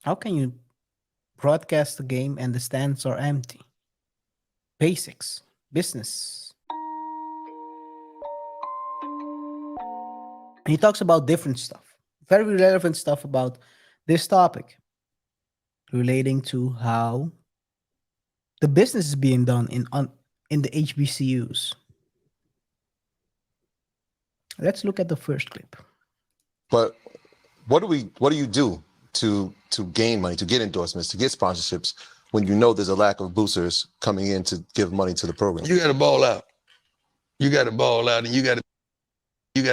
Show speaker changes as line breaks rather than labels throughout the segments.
How can you broadcast the game and the stands are empty? Basics, business. And he talks about different stuff, very relevant stuff about this topic, relating to how the business is being done in the HBCUs. Let's look at the first clip.
But what do you do to gain money, to get endorsements, to get sponsorships when you know there's a lack of boosters coming in to give money to the program?
You got to ball out. You got to ball out, and you got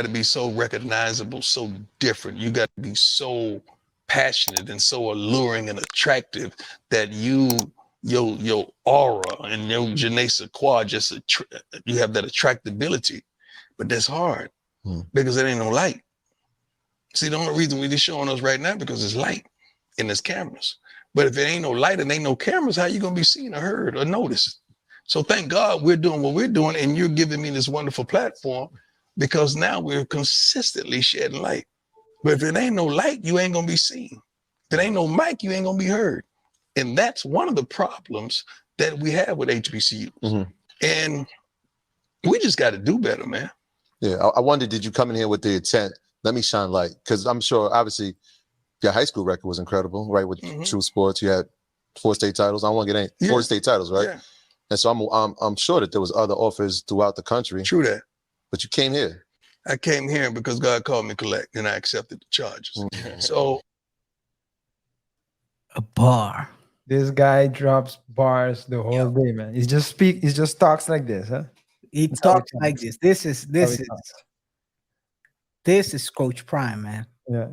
to be so recognizable, so different. You got to be so passionate and so alluring and attractive that your aura and your je ne sais quoi, you have that attractability. But that's hard because it ain't no light. See, the only reason we just showing us right now because it's light and there's cameras. But if it ain't no light and ain't no cameras, how you gonna be seen or heard or noticed? So thank God we're doing what we're doing, and you're giving me this wonderful platform because now we're consistently shedding light. But if it ain't no light, you ain't gonna be seen. If it ain't no mic, you ain't gonna be heard. And that's one of the problems that we have with HBCUs. And we just got to do better, man.
Yeah, I wonder, did you come in here with the intent, let me shine light? Because I'm sure, obviously, your high school record was incredible, right? With True Sports, you had 4 state titles. I don't want to get any 4 state titles, right?
Yeah.
And so I'm sure that there was other offers throughout the country.
True that.
But you came here.
I came here because God called me collect, and I accepted the charges. So
A bar.
This guy drops bars the whole day, man. He just talks like this, huh?
He
That's how
talks
he
like
talks.
this.
How he talks.
This is Coach Prime, man.
Yeah.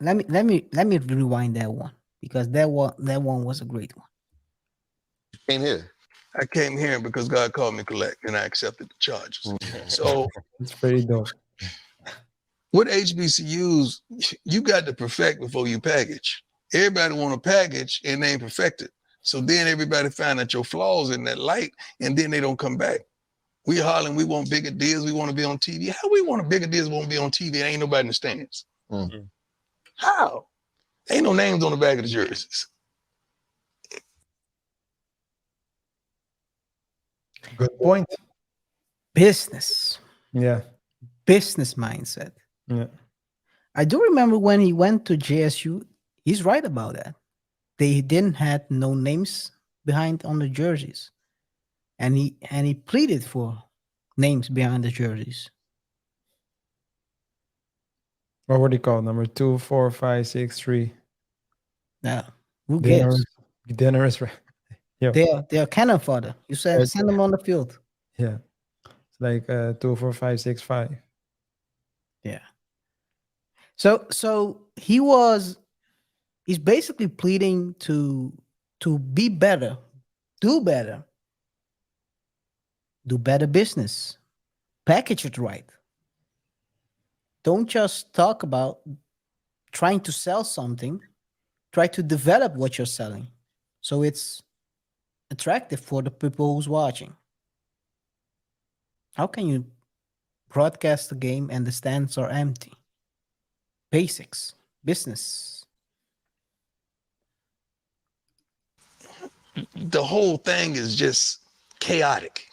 Let me rewind that one because that one was a great one.
You came here.
I came here because God called me collect, and I accepted the charges. So
It's pretty dope.
with HBCUs, you got to perfect before you package. Everybody want to package and they ain't perfected. So then everybody find out your flaws in that light, and then they don't come back. We hollering, we want bigger deals, we want to be on TV. How we want a bigger deals, we want to be on TV, and ain't nobody in the stands? How? Ain't no names on the back of the jerseys.
Good point.
Business.
Yeah.
Business mindset.
Yeah.
I do remember when he went to JSU, he's right about that. They didn't have no names behind on the jerseys. And he pleaded for names behind the jerseys.
What would he call? Number 2, 4, 5, 6, 3.
Now, who gives?
Generous. Yo.
They are cannon fodder. You said send them on the field.
Yeah. It's like 2, 4, 5, 6, 5.
Yeah. So he's basically pleading to be better, do better business, package it right. Don't just talk about trying to sell something. Try to develop what you're selling so it's attractive for the people who's watching. How can you broadcast the game and the stands are empty? Basics, business.
The whole thing is just chaotic.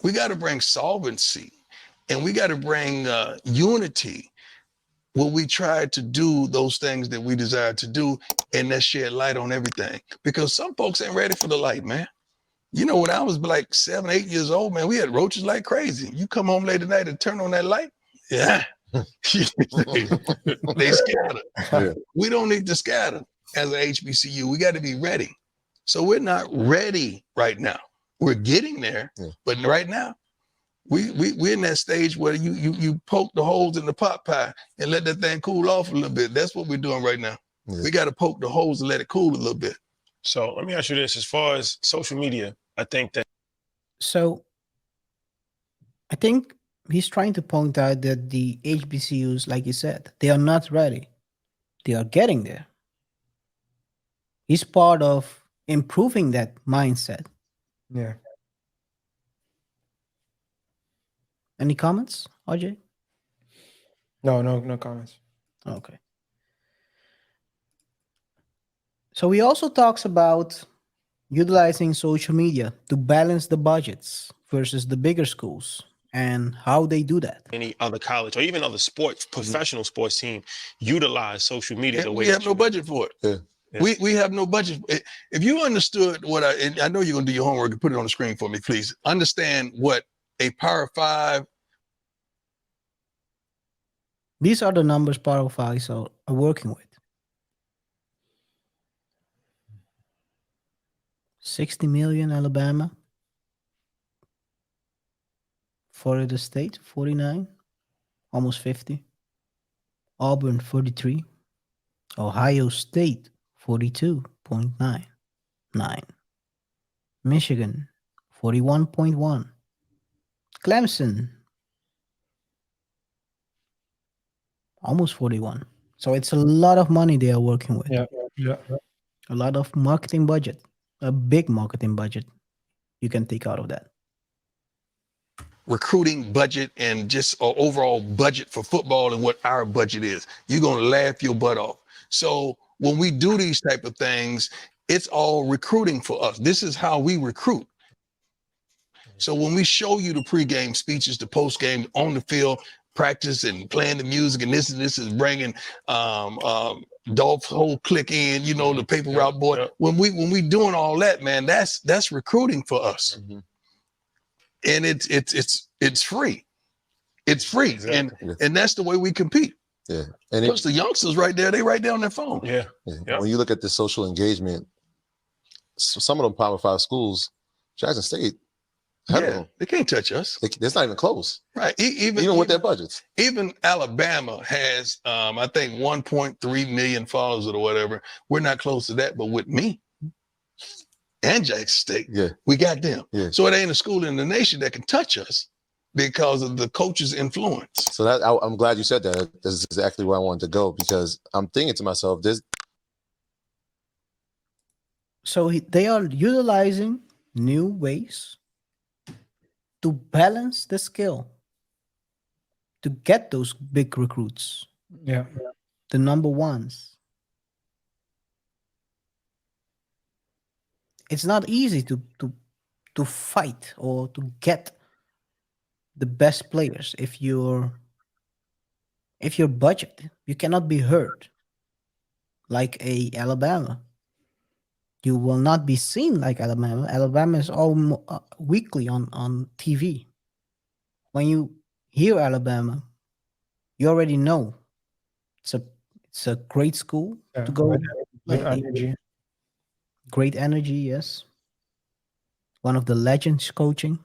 We got to bring solvency, and we got to bring unity where we try to do those things that we desire to do, and that shed light on everything. Because some folks ain't ready for the light, man. You know, when I was like 7, 8 years old, man, we had roaches like crazy. You come home late at night and turn on that light, yeah, they scatter.
Yeah.
We don't need to scatter as an HBCU. We got to be ready. So we're not ready right now. We're getting there, but right now, we're in that stage where you poke the holes in the pot pie and let that thing cool off a little bit. That's what we're doing right now. We got to poke the holes and let it cool a little bit.
So let me ask you this: as far as social media, I think that.
So I think he's trying to point out that the HBCUs, like you said, they are not ready. They are getting there. He's part of improving that mindset.
Yeah.
Any comments, RJ?
No comments.
Okay. So he also talks about utilizing social media to balance the budgets versus the bigger schools and how they do that.
Any other college or even other sports, professional sports team utilize social media the
And
way
we have
that
no
you-
budget for it.
Yeah.
Yeah.
We have no budget. If you understood what and I know you're gonna do your homework and put it on the screen for me, please. Understand what a Power 5.
These are the numbers Power Fives are working with. 60 million Alabama. Florida State 49, almost 50. Auburn 43. Ohio State 42.99. Michigan 41.1. Clemson almost 41. So it's a lot of money they are working with.
Yeah. Yeah.
A lot of marketing budget, a big marketing budget you can take out of that.
Recruiting budget and just an overall budget for football and what our budget is. You're gonna laugh your butt off. So when we do these type of things, it's all recruiting for us. This is how we recruit. So when we show you the pregame speeches, the postgame on the field, practice and playing the music, and this is bringing Dolph's whole clique in, you know, the paper route boy.
Yeah.
When we doing all that, man, that's recruiting for us.
Mhm.
And it's free. It's free.
Exactly.
And that's the way we compete.
Yeah. And
Because the youngsters right there, they right there on their phone.
Yeah. Yeah.
when you look at the social engagement, some of them Power 5 schools, Jackson State, ahead of
Yeah,
them.
they can't touch us.
It's not even close.
Right.
Even with their budgets.
Even Alabama has I think 1.3 million followers or whatever. We're not close to that, but with me and Jackson State,
Yeah.
we got them.
Yeah.
So it ain't a school in the nation that can touch us because of the coach's influence.
So I'm glad you said that. That's exactly where I wanted to go, because I'm thinking to myself,
So they are utilizing new ways to balance the skill to get those big recruits,
Yeah.
the number ones. It's not easy to fight or to get the best players if your budget, you cannot be hurt like a Alabama. You will not be seen like Alabama. Alabama is all weekly on TV. When you hear Alabama, you already know it's a great school
Yeah.
to go.
Good
play.
energy.
Great energy, yes. One of the legends coaching.